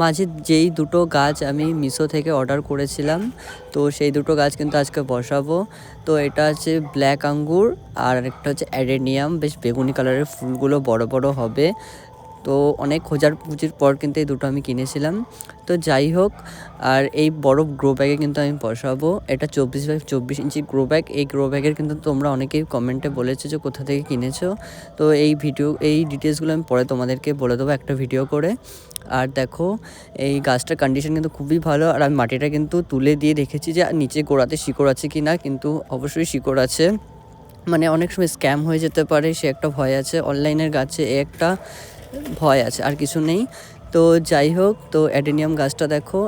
মাঝে যেই দুটো গাছ আমি মিশো থেকে অর্ডার করেছিলাম, তো সেই দুটো গাছ কিন্তু আজকে বসাবো। তো এটা হচ্ছে ব্ল্যাক আঙ্গুর আর একটা হচ্ছে অ্যাডেনিয়াম, বেশ বেগুনি কালারের, ফুলগুলো বড় বড় হবে। তো অনেক খোঁজার পর কিন্তু এই দুটো আমি কিনেছিলাম। তো যাই হোক, আর এই বড় গ্রো ব্যাগে কিন্তু আমি বসাবো। এটা 24x24 ইঞ্চি গ্রো ব্যাগ। এই গ্রো ব্যাগের কিন্তু তোমরা অনেকেই কমেন্টে বলেছো যে কোথা থেকে কিনেছো। তো এই ডিটেলসগুলো আমি পরে তোমাদেরকে বলে দেবো একটা ভিডিও করে। আর দেখো, এই গাছটার কন্ডিশন কিন্তু খুবই ভালো। আর আমি মাটিটা কিন্তু তুলে দিয়ে দেখেছি যে নিচে গোড়াতে শিকড় আছে কি না, কিন্তু অবশ্যই শিকড় আছে। মানে অনেক সময় স্ক্যাম হয়ে যেতে পারে, সে একটা ভয় আছে। অনলাইনের গাছে একটা ভয় আছে, আর কিছু নেই। তো যাই হোক, তো অ্যাডেনিয়াম গাছটা দেখো,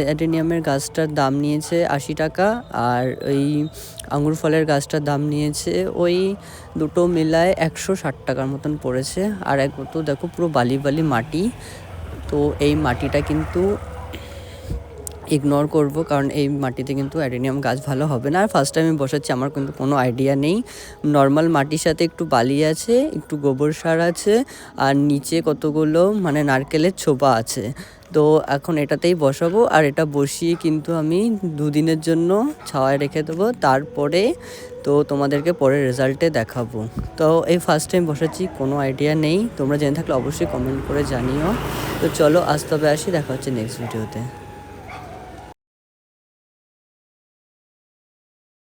অ্যাডেনিয়ামের গাছটার দাম নিয়েছে 80 টাকা। আর ওই আঙুর ফলের গাছটার দাম নিয়েছে ওই দুটো মিলায় 160 টাকার মতন পড়েছে। আর এক তো দেখো পুরো বালি বালি মাটি। তো এই মাটিটা কিন্তু ইগনোর করব, কারণ এই মাটিতে কিন্তু অ্যাডেনিয়াম গাছ ভালো হবে না। আর ফার্স্ট টাইম আমি বসাচ্ছি, আমার কিন্তু কোনো আইডিয়া নেই। নর্মাল মাটির সাথে একটু বালি আছে, একটু গোবর সার আছে, আর নিচে কতগুলো মানে নারকেলের ছোপা আছে। তো এখন এটাতেই বসাবো। আর এটা বসিয়ে কিন্তু আমি 2 দিনের জন্য ছাওয়ায় রেখে দেবো। তারপরে তো তোমাদেরকে পরে রেজাল্টে দেখাবো। তো এই ফার্স্ট টাইম বসাচ্ছি, কোনো আইডিয়া নেই। তোমরা জেনে থাকলে অবশ্যই কমেন্ট করে জানিও। তো চলো আজ তবে আসি, দেখা হচ্ছে নেক্সট ভিডিওতে।